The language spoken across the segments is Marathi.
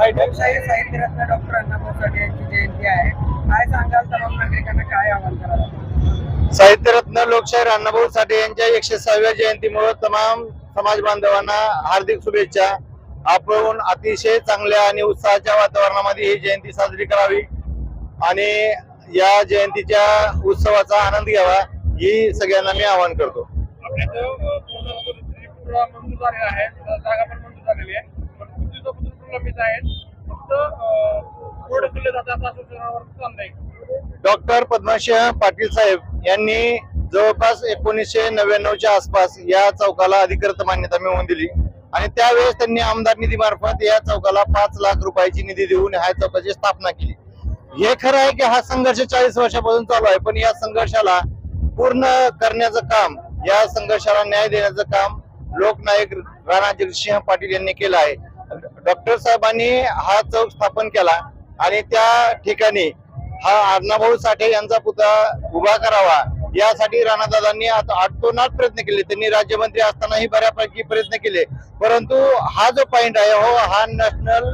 लोकशाही साहित्यरत्न डॉक्टर अण्णाभाऊ साठे यांची जयंती आहे. काय सांगाल तमाम नागरिकांना, काय आवाहन कराल? साहित्यरत्न लोकशाहीर अण्णाभाऊ साठे यांच्या 106व्या जयंतीमुळे तमाम समाज बांधवांना हार्दिक शुभेच्छा. आपण अतिशय चांगल्या आणि उत्साहाच्या वातावरणामध्ये ही जयंती साजरी करावी आणि या जयंतीच्या उत्सवाचा आनंद घ्यावा ही सगळ्यांना मी आवाहन करतो. मंजूर झालेला आहे, जागा पण मंजूर झालेली आहे, पण खूप दिवसापासून प्रलंबित आहेत. फक्त रोड खुले जातात असं सूचनावर चाललंय. डॉक्टर पद्मसिंह पाटील साहेब यांनी जवळपास 1999च्या आसपास या चौकाला अधिकृत मान्यता मिळवून दिली आणि त्यावेळेस त्यांनी आमदार निधी मार्फत या चौकाला 5 लाख रुपयाची निधी देऊन ह्या चौकाची स्थापना केली. हे खरं आहे की हा संघर्ष 40 वर्षापासून चालू आहे, पण या संघर्षाला पूर्ण करण्याचं काम, या संघर्षाला न्याय देण्याचं काम लोकनायक राणा जगजितसिंह पाटील यांनी केलं आहे. डॉक्टर साहेबांनी हा चौक स्थापन केला आणि त्या ठिकाणी हा अण्णाभाऊ साठे यांचा पुतळा उभा करावा यासाठी राणादादांनी आटोनाट प्रयत्न केले. त्यांनी राज्यमंत्री असतानाही बऱ्यापैकी प्रयत्न केले, परंतु हा जो पॉइंट आहे हा नॅशनल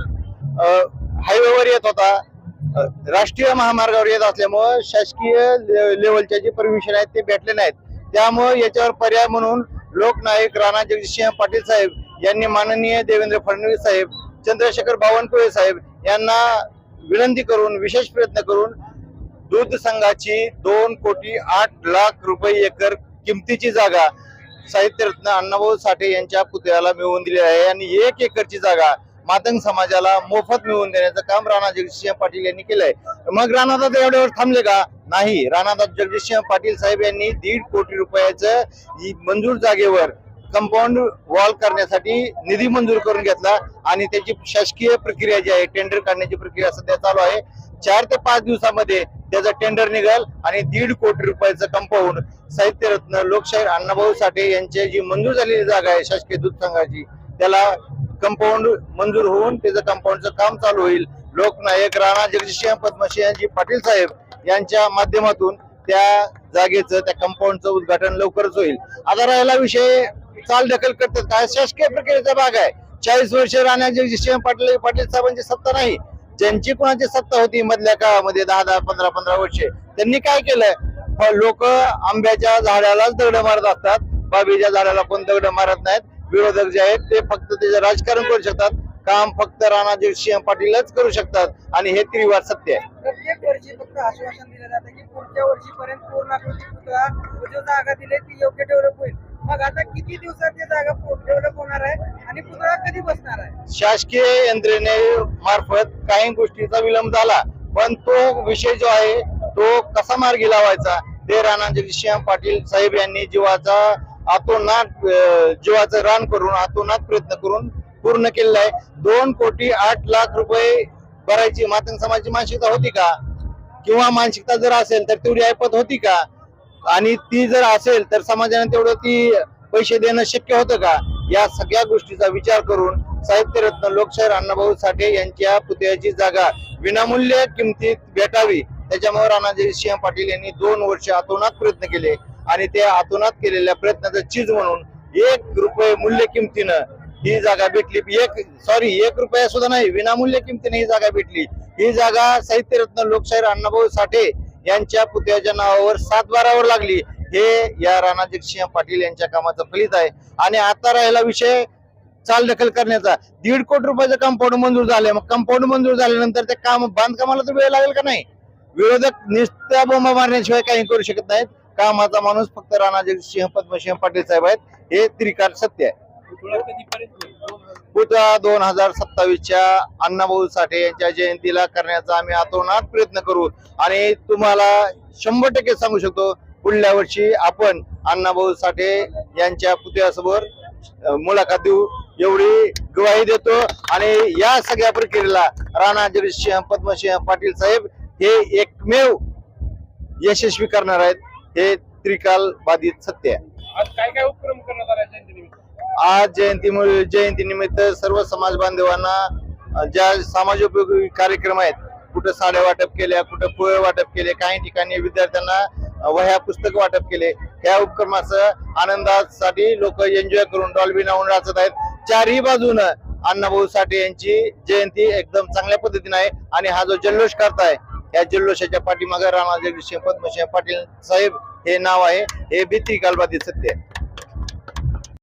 हायवेवर येत होता, राष्ट्रीय महामार्गावर येत असल्यामुळे शासकीय लेवलच्या जे परमिशन आहेत ते भेटले नाहीत. त्यामुळे याच्यावर पर्याय म्हणून लोकनायक राणा जगजितसिंह पाटील साहेब यांनी माननीय देवेंद्र फडणवीस साहेब, चंद्रशेखर बावनकुळे साहेब यांना विनंती करून विशेष प्रयत्न करून दूध संघाची 2,08,00,000 एकर किमतीची जागा साहित्यरत्न अण्णाभाऊ साठे यांच्या पुतळ्याला मिळवून दिली आहे आणि 1 एकरची जागा मातंग समाजाला मोफत मिळवून देण्याचं काम राणा जगजितसिंह पाटील यांनी केलंय. मग राणादादा एवढ्यावर थांबले का? नाही. राणादादा जगजितसिंह पाटील साहेब यांनी 1.5 कोटी रुपयाचं मंजूर जागेवर कंपाऊंड वॉल करण्यासाठी निधी मंजूर करून घेतला आणि त्याची शासकीय प्रक्रिया जी आहे, टेंडर काढण्याची प्रक्रिया सध्या चालू आहे. 4 ते 5 दिवसामध्ये त्याचं टेंडर निघाल आणि 1.5 कोटी रुपयाचं कंपाऊंड साहित्यरत्न लोकशाहीर अण्णाभाऊ साठे यांची जी मंजूर झालेली जागा आहे शासकीय दूध संघाची, त्याला कंपाऊंड मंजूर होऊन त्याचं कंपाऊंडचं काम चालू होईल. लोकनायक राणा जगजितसिंह पद्मसिंह पाटील साहेब यांच्या माध्यमातून त्या जागेचं, त्या कंपाऊंडचं उद्घाटन लवकरच होईल. आता राहिला विषय चाल ढकल करतात काय, शासकीय प्रक्रियेचा भाग आहे. 40 वर्ष राणा जगजितसिंह पाटील साहेबांची सत्ता नाही, ज्यांची कोणाची सत्ता होती मधल्या काळामध्ये 10-10, 15-15 वर्षे, त्यांनी काय केलं? लोक आंब्याच्या झाडालाच दगड मारत असतात, बाबीच्या झाडाला कोण दगड मारत नाहीत. विरोधक जे आहेत ते फक्त त्याचं राजकारण करू शकतात, काम फक्त राणा जगजितसिंह पाटीलच करू शकतात आणि हे त्रिवार सत्य आहे. प्रत्येक वर्षी फक्त आश्वासन दिलं जातं की पुढच्या वर्षीपर्यंत पूर्णाकृती पुतळा जो जागा दिली ती योग्य डेव्हलप होईल. मग आता किती दिवसात ती जागा डेव्हलप होणार आहे आणि पुतळा कधी बसणार आहे? शासकीय यंत्रणे मार्फत काही गोष्टीचा विलंब झाला, पण तो विषय जो आहे तो कसा मार्गी लावायचा ते राणा जगजितसिंह पाटील साहेब यांनी जीवाचं रान करून आतोनात प्रयत्न करून पूर्ण केलेला आहे. 2,08,00,000 भरायची मातंग समाजाची मानसिकता होती का? किंवा मानसिकता जर असेल तर तेवढी ऐपत होती का? आणि ती जर असेल तर समाजाने तेवढं ती पैसे देणं शक्य होतं का? या सगळ्या गोष्टीचा विचार करून साहित्यरत्न लोकशाहीर अण्णाभाऊ साठे यांच्या पुतळ्याची जागा विनामूल्य किमतीत भेटावी, त्याच्यामुळे राणा जगजितसिंह पाटील यांनी 2 वर्ष आतोनात प्रयत्न केले आणि त्या आतोनात केलेल्या प्रयत्नाचं चीज म्हणून 1 रुपये मूल्य किमतीनं ही जागा भेटली. 1 रुपया सुद्धा नाही, विनामूल्य किमतीने ही जागा भेटली. ही जागा साहित्यरत्न लोकशाहीर अण्णाभाऊ साठे यांच्या पुतळ्याच्या नावावर 7/12वर लागली. हे या राणा जगजितसिंह पाटील यांच्या कामाचं फलित आहे. आणि आता राहिला विषय चाल ढकल करण्याचा. 1.5 कोटी रुपयाचं कंपाऊंड मंजूर झाले, मग कंपाऊंड मंजूर झाल्यानंतर ते काम बांधकामाला तर वेळ लागेल का नाही? विरोधक नुसत्या बोंबा मारण्याशिवाय काही करू शकत नाहीत. कामाचा माणूस फक्त राणा जगजितसिंह पद्मसिंह पाटील साहेब आहेत, हे त्रिकाळ सत्य आहे. पुतळा 2027च्या अण्णाभाऊ साठे यांच्या जयंतीला करण्याचा आम्ही आतोनात प्रयत्न करू आणि तुम्हाला 100% सांगू शकतो पुढल्या वर्षी आपण अण्णाभाऊ साठे यांच्या पुतळ्यासमोर मुलाखत देऊ एवढी ग्वाही देतो. आणि या सगळ्या प्रक्रियेला राणा जगजितसिंह पद्मसिंह पाटील साहेब हे एकमेव यशस्वी करणार आहेत, हे त्रिकाल बाधित सत्य आहे. आज काय काय उपक्रम करण्यात आला जयंतीनिमित्त? आज जयंतीनिमित्त सर्व समाज बांधवांना ज्या समाजोपयोगी कार्यक्रम आहेत, कुठं साड्या वाटप केल्या, कुठं फळ वाटप केले, काही ठिकाणी विद्यार्थ्यांना वह्या पुस्तक वाटप केले. ह्या उपक्रमाचं आनंदासाठी लोक एन्जॉय करून डॉल्बी लावून नाचत आहेत. 4ही बाजूनं अण्णाभाऊ साठे यांची जयंती एकदम चांगल्या पद्धतीने आहे आणि हा जो जल्लोष करताय या जल्लोषाच्या पाठीमागे राणा जगदीशसिंह पद्मसिंह पाटील साहेब हे नाव आहे, हे भीती कालबाधित सत्य आहे.